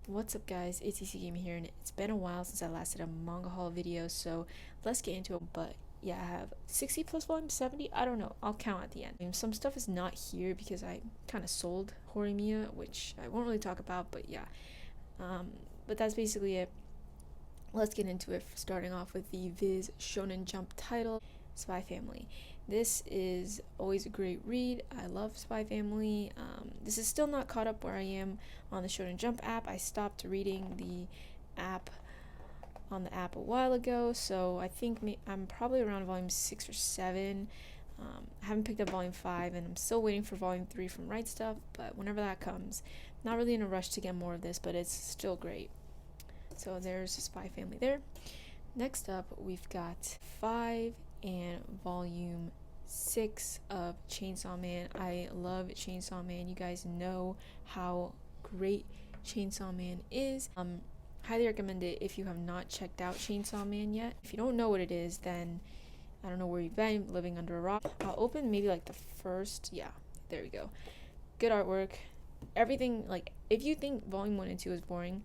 What's up guys, it's Ikigami here, and it's been a while since I last did a manga haul video, so let's get into it. But yeah, I have 60 plus volumes, 70, I don't know, I'll count at the end. Some stuff is not here because I kind of sold Horimiya, which I won't really talk about, but yeah. But that's basically it. Let's get into it, starting off with the Viz Shonen Jump title, Spy Family. This is always a great read. I love Spy Family. This is still not caught up where I am on the Shonen Jump app. I stopped reading the app a while ago, so I think I'm probably around volume 6 or 7. I haven't picked up volume 5, and I'm still waiting for volume 3 from rightstuf, but whenever that comes. Not really in a rush to get more of this, but it's still great. So there's Spy Family there. Next up, we've got 5 and volume 6 of Chainsaw Man. I love Chainsaw Man. You guys know how great Chainsaw Man is. Highly recommend it if you have not checked out Chainsaw Man yet. If you don't know what it is, then I don't know where you've been, living under a rock. I'll open maybe like the first, yeah, there we go. Good artwork. Everything, like, if you think volume 1 and 2 is boring,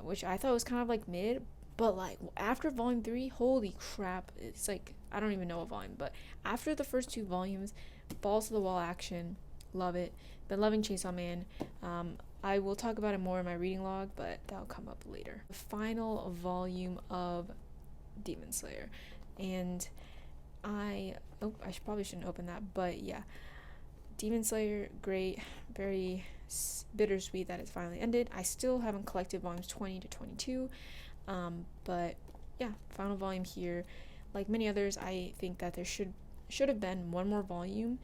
which I thought was kind of like mid, but like after volume 3, holy crap, it's like, I don't even know what volume, but after the first 2 volumes, balls to the wall action, love it. Been loving Chainsaw Man. I will talk about it more in my reading log, but that'll come up later. The final volume of Demon Slayer, and I probably shouldn't open that, but yeah, Demon Slayer, great, very bittersweet that it's finally ended. I still haven't collected volumes 20 to 22, but yeah, final volume here. Like many others, I think that there should have been one more volume,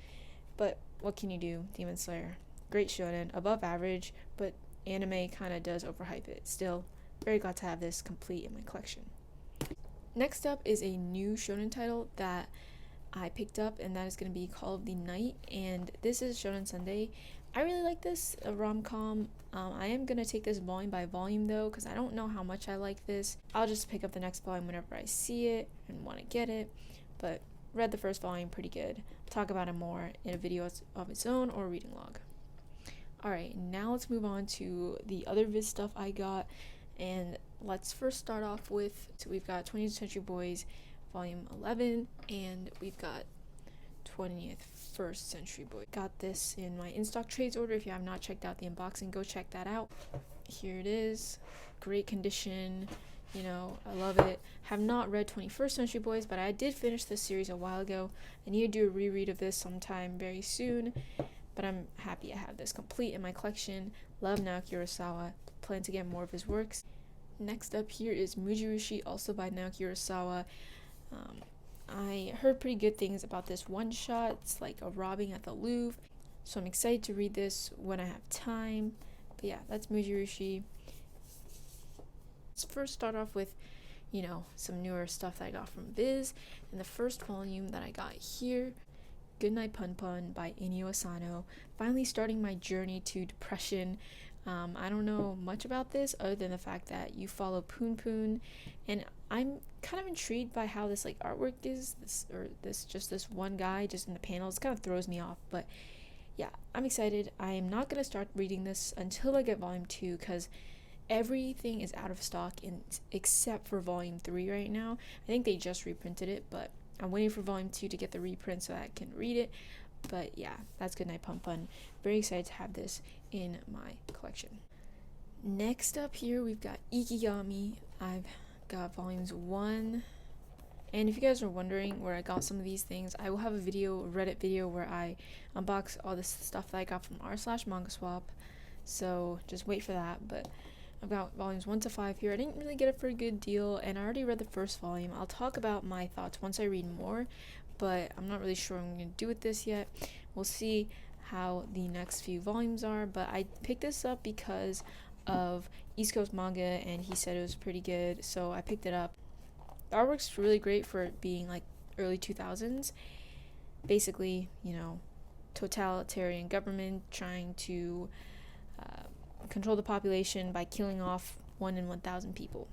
but what can you do? Demon Slayer, great shonen, above average, but anime kind of does overhype it. Still, very glad to have this complete in my collection. Next up is a new shonen title that I picked up, and that is going to be Call of the Night, and this is Shonen Sunday. I really like this, a rom-com. I am going to take this volume by volume though, because I don't know how much I like this. I'll just pick up the next volume whenever I see it and want to get it, but read the first volume, pretty good. I'll talk about it more in a video of its own or reading log. Alright, now let's move on to the other Viz stuff I got, and let's first start off with, so we've got 20th Century Boys volume 11, and we've got 21st Century Boy. Got this in my in-stock trades order. If you have not checked out the unboxing, go check that out. Here it is, great condition, you know, I love it. Have not read 21st Century Boys, but I did finish this series a while ago. I need to do a reread of this sometime very soon, but I'm happy I have this complete in my collection. Love Naoki Urasawa, plan to get more of his works. Next up here is Mujirushi, also by Naoki Urasawa. I heard pretty good things about this one shot. It's like a robbing at the Louvre, so I'm excited to read this when I have time. But yeah, that's Mujirushi. Let's first start off with, you know, some newer stuff that I got from Viz. And the first volume that I got here, Goodnight Pun Pun by Inio Asano. Finally starting my journey to depression. I don't know much about this other than the fact that you follow Poon Poon, and I'm kind of intrigued by how this like artwork is, this one guy just in the panels kind of throws me off. But yeah, I'm excited. I am not gonna start reading this until I get volume 2, because everything is out of stock except for volume 3 right now. I think they just reprinted it, but I'm waiting for volume 2 to get the reprint so that I can read it. But yeah, that's Goodnight Pun Pun. Very excited to have this in my collection. Next up here, we've got Ikigami. I've got volumes 1. And if you guys are wondering where I got some of these things, I will have a Reddit video where I unbox all this stuff that I got from r/manga swap. So just wait for that. But I've got volumes 1 to 5 here. I didn't really get it for a good deal, and I already read the first volume. I'll talk about my thoughts once I read more, but I'm not really sure what I'm going to do with this yet. We'll see how the next few volumes are, but I picked this up because of East Coast Manga, and he said it was pretty good, so I picked it up. The artwork's really great for it being like early 2000s. Basically, you know, totalitarian government trying to control the population by killing off 1 in 1,000 people.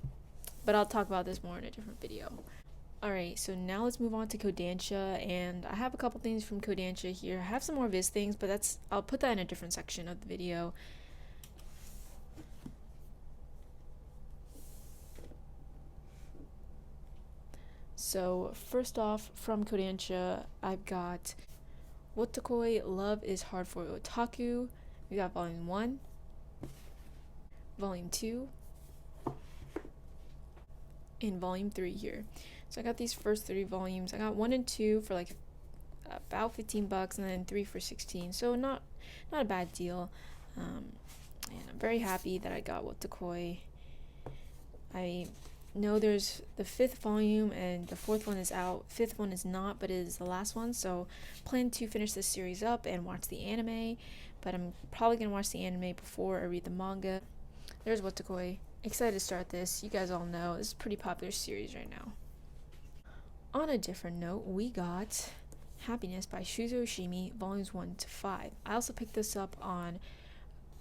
But I'll talk about this more in a different video. Alright, so now let's move on to Kodansha, and I have a couple things from Kodansha here. I have some more Viz things, but I'll put that in a different section of the video. So first off, from Kodansha, I've got Wotakoi Love is Hard for Otaku. We got volume 1, volume 2, and volume 3 here. So I got these first 3 volumes. I got 1 and 2 for like about $15, and then 3 for $16. So not a bad deal. And I'm very happy that I got Wotakoi. I know there's the 5th volume and the 4th one is out. 5th one is not, but it is the last one. So plan to finish this series up and watch the anime. But I'm probably gonna watch the anime before I read the manga. There's Wotakoi. Excited to start this. You guys all know this is a pretty popular series right now. On a different note, we got Happiness by Shuzo Oshimi, volumes 1 to 5. I also picked this up on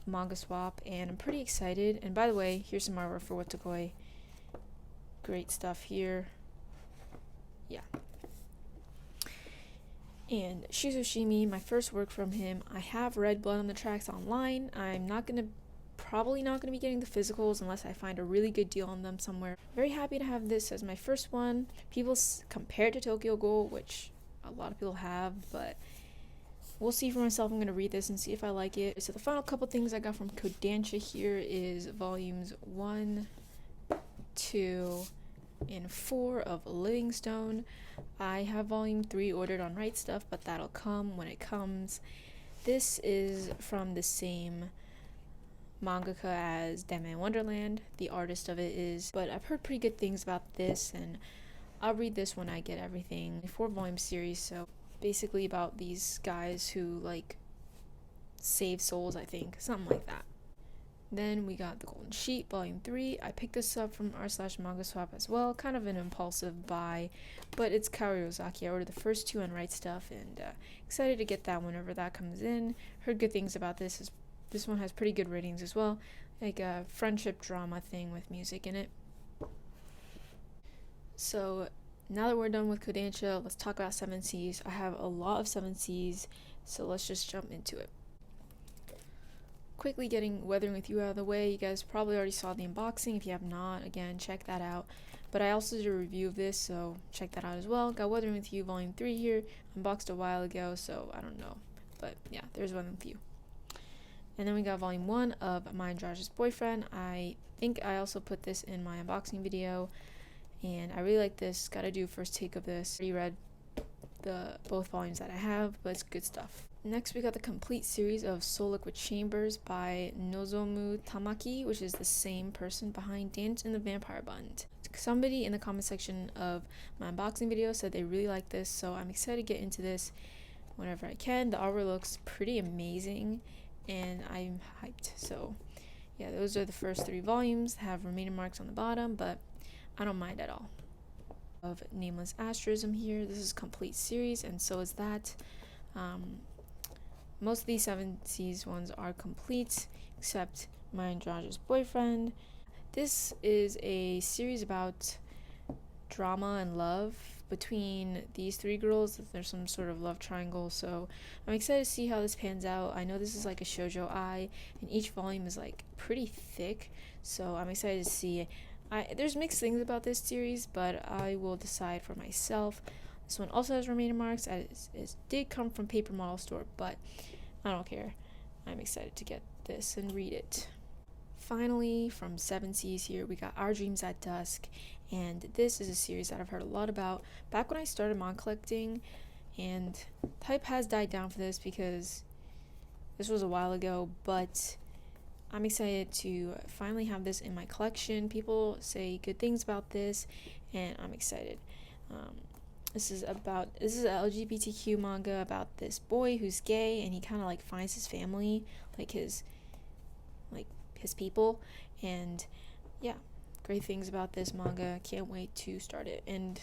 Manga Swap, and I'm pretty excited. And by the way, here's some artwork for Wotakoi. Great stuff here. Yeah. And Shuzo Oshimi, my first work from him. I have read Blood on the Tracks online. I'm probably not gonna be getting the physicals unless I find a really good deal on them somewhere. Very happy to have this as my first one. People compared to Tokyo Ghoul, which a lot of people have, but we'll see for myself. I'm going to read this and see if I like it. So the final couple things I got from Kodansha here is volumes 1, 2, and 4 of Livingstone. I have volume 3 ordered on rightstuf, but that'll come when it comes. This is from the same mangaka as Denman Wonderland. The artist of it is, but I've heard pretty good things about this, and I'll read this when I get everything. A 4-volume series, so basically about these guys who like save souls, I think, something like that. Then we got The Golden Sheet, volume 3. I picked this up from r/manga swap as well, kind of an impulsive buy, but it's Kaori Ozaki. I ordered the first 2 on rightstuf, and excited to get that whenever that comes in. Heard good things about this. This one has pretty good ratings as well, like a friendship drama thing with music in it. So now that we're done with Kodansha, let's talk about 7 Seas. I have a lot of 7 Seas, so let's just jump into it. Quickly getting Weathering With You out of the way. You guys probably already saw the unboxing. If you have not, again, check that out. But I also did a review of this, so check that out as well. Got Weathering With You volume 3 here. Unboxed a while ago, so I don't know. But yeah, there's Weathering With You. And then we got volume 1 of My and Josh's Boyfriend. I think I also put this in my unboxing video, and I really like this. Gotta do first take of this. Already read both volumes that I have, but it's good stuff. Next, we got the complete series of Soul Liquid Chambers by Nozomu Tamaki, which is the same person behind Dance in the Vampire Bund. Somebody in the comment section of my unboxing video said they really like this, so I'm excited to get into this whenever I can. The artwork looks pretty amazing, and I'm hyped. So yeah, those are the first 3 volumes. Have remaining marks on the bottom, but I don't mind at all. Of Nameless Asterism here. This is a complete series, and so is that. Most of these 7 Seas ones are complete, except My and Josh's Boyfriend. This is a series about drama and love between these 3 girls. There's some sort of love triangle, so I'm excited to see how this pans out. I know this is like a shoujo ai, and each volume is like pretty thick, so I'm excited to see. There's mixed things about this series, but I will decide for myself. This one also has remaining marks, as it did come from Paper Model Store, but I don't care. I'm excited to get this and read it. Finally, from 7 Seas here, we got Our Dreams at Dusk, and this is a series that I've heard a lot about back when I started manga collecting, and hype has died down for this because this was a while ago, but I'm excited to finally have this in my collection. People say good things about this, and I'm excited. This is an LGBTQ manga about this boy who's gay, and he kind of like finds his family, like his people, and yeah, great things about this manga. Can't wait to start it. And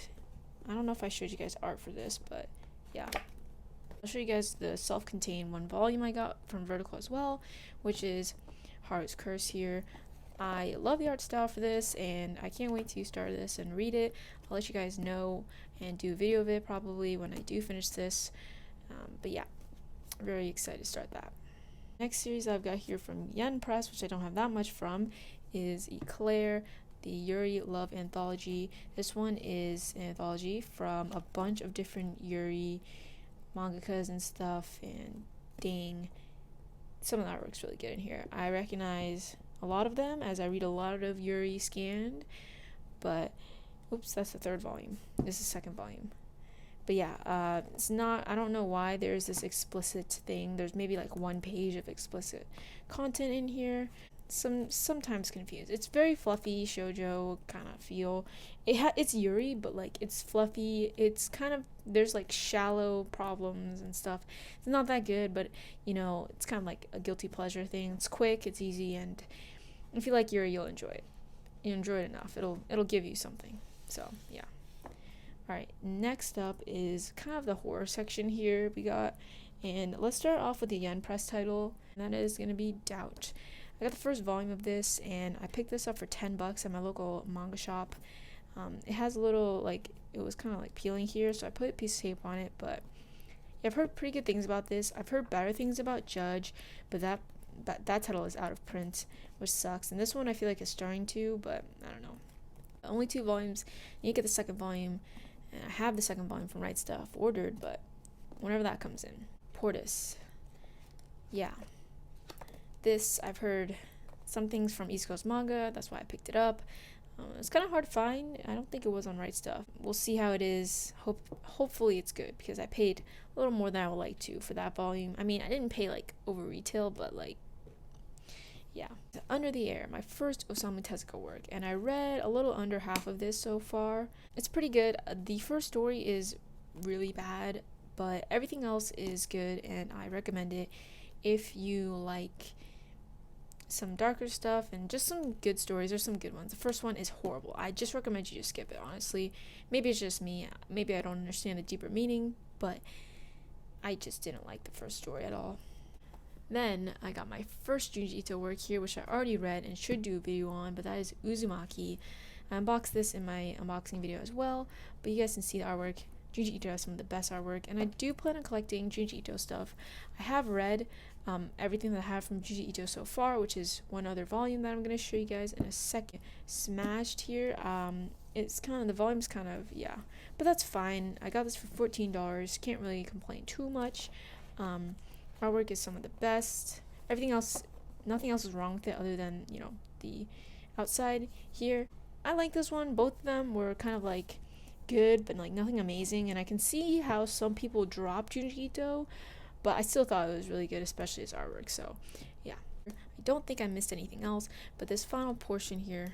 I don't know if I showed you guys art for this, but yeah, I'll show you guys the self-contained 1 volume I got from Vertical as well, which is Haru's Curse here. I love the art style for this, and I can't wait to start this and read it. I'll let you guys know and do a video of it probably when I do finish this. But yeah, very excited to start that. Next series I've got here from Yen Press, which I don't have that much from, is Eclair. the Yuri Love Anthology. This one is an anthology from a bunch of different Yuri mangakas and stuff, and dang, some of the artwork's really good in here. I recognize a lot of them as I read a lot of Yuri scanned, but oops, that's the third volume. This is the second volume. But yeah, it's not, I don't know why there's this explicit thing. There's maybe like 1 page of explicit content in here. Sometimes confused. It's very fluffy shoujo kind of feel. It's Yuri, but like it's fluffy. It's kind of, there's like shallow problems and stuff. It's not that good, but you know, it's kind of like a guilty pleasure thing. It's quick, it's easy, and if you like Yuri, you'll enjoy it. You enjoy it enough, it'll give you something. So yeah. Alright, next up is kind of the horror section here we got, and let's start off with the yen press title, and that is gonna be Doubt. I got the first volume of this, and I picked this up for $10 at my local manga shop. It has a little, like, it was kind of like peeling here, so I put a piece of tape on it, but yeah, I've heard pretty good things about this. I've heard better things about Judge, but that title is out of print, which sucks. And this one I feel like is starting to, but I don't know. Only 2 volumes. You get the second volume, and I have the second volume from rightstuf ordered, but whenever that comes in. Portis. Yeah. This, I've heard some things from East Coast Manga, that's why I picked it up. It's kind of hard to find. I don't think it was on rightstuf. We'll see how it is. Hopefully it's good, because I paid a little more than I would like to for that volume. I mean, I didn't pay like over retail, but like, yeah. Under the Air, my first Osamu Tezuka work, and I read a little under half of this so far. It's pretty good. The first story is really bad, but everything else is good, and I recommend it if you like some darker stuff and just some good stories. There's some good ones. The first one is horrible. I just recommend you just skip it, honestly. Maybe it's just me. Maybe I don't understand the deeper meaning, but I just didn't like the first story at all. Then I got my first Junji Ito work here, which I already read and should do a video on, but that is Uzumaki. I unboxed this in my unboxing video as well, but you guys can see the artwork. Junji Ito has some of the best artwork, and I do plan on collecting Junji Ito stuff. I have read everything that I have from Junji Ito so far, which is one other volume that I'm going to show you guys in a second. Smashed here. It's kind of, the volume's kind of, yeah, but that's fine. I got this for $14. Can't really complain too much. Artwork is some of the best. Everything else, nothing else is wrong with it other than, you know, the outside here. I like this one. Both of them were kind of like good, but like nothing amazing, and I can see how some people drop Junji Ito, but I still thought it was really good, especially his artwork. So yeah, I don't think I missed anything else, but this final portion here,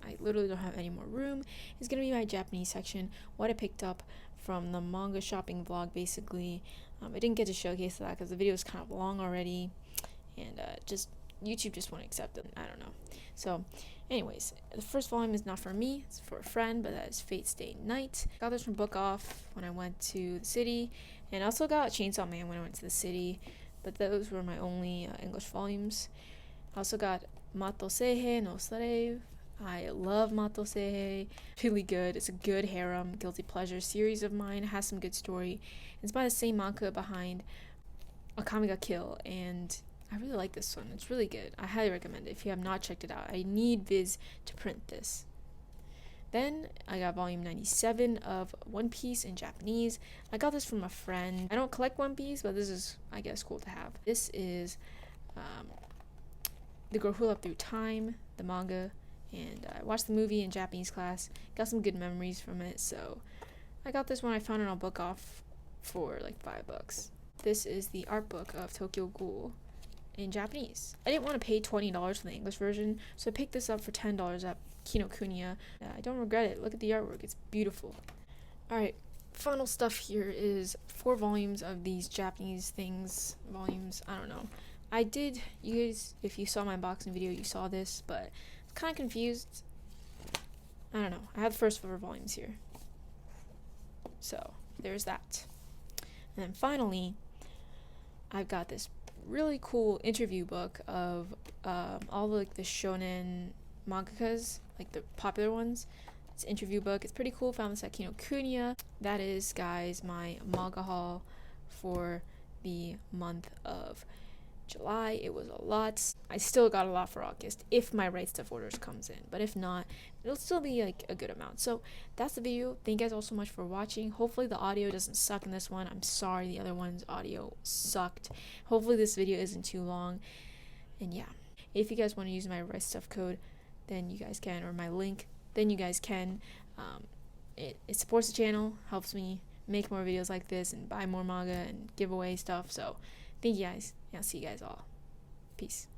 I literally don't have any more room, is gonna be my Japanese section, what I picked up from the manga shopping vlog. Basically, I didn't get to showcase that because the video is kind of long already, and just YouTube just won't accept it. I don't know. So anyways, the first volume is not for me, it's for a friend, but that is Fate Stay Night. Got this from Book Off when I went to the city, and I also got Chainsaw Man when I went to the city, but those were my only English volumes. I also got Mato Seihe no Slave. I love Mato Seihe. Really good. It's a good harem, guilty pleasure series of mine. It has some good story. It's by the same manga behind Akame ga Kill, and I really like this one. It's really good. I highly recommend it if you have not checked it out. I need Viz to print this. Then I got volume 97 of One Piece in Japanese. I got this from a friend. I don't collect One Piece, but this is, I guess, cool to have. This is The Girl Who Loved Through Time, the manga, and I watched the movie in Japanese class. Got some good memories from it, so I got this one. I found it on Book Off for like $5. This is the art book of Tokyo Ghoul in Japanese. I didn't want to pay $20 for the English version, so I picked this up for $10 at Kinokuniya. I don't regret it. Look at the artwork. It's beautiful. Alright, final stuff here is 4 volumes of these Japanese things. Volumes, I don't know. I did, you guys, if you saw my unboxing video, you saw this, but I was kind of confused. I don't know. I have the first 4 volumes here. So, there's that. And then finally, I've got this really cool interview book of all like the shonen mangakas, like the popular ones. It's an interview book. It's pretty cool. Found this at Kinokuniya. That is, guys, my manga haul for the month of July, it was a lot. I still got a lot for August if my right stuff orders comes in, but if not, it'll still be like a good amount. So that's the video. Thank you guys all so much for watching. Hopefully the audio doesn't suck in this one. I'm sorry the other one's audio sucked. Hopefully this video isn't too long. And yeah, if you guys want to use my right stuff code, then you guys can, or my link, then you guys can. It supports the channel, helps me make more videos like this and buy more manga and give away stuff. So thank you guys. I'll see you guys all. Peace.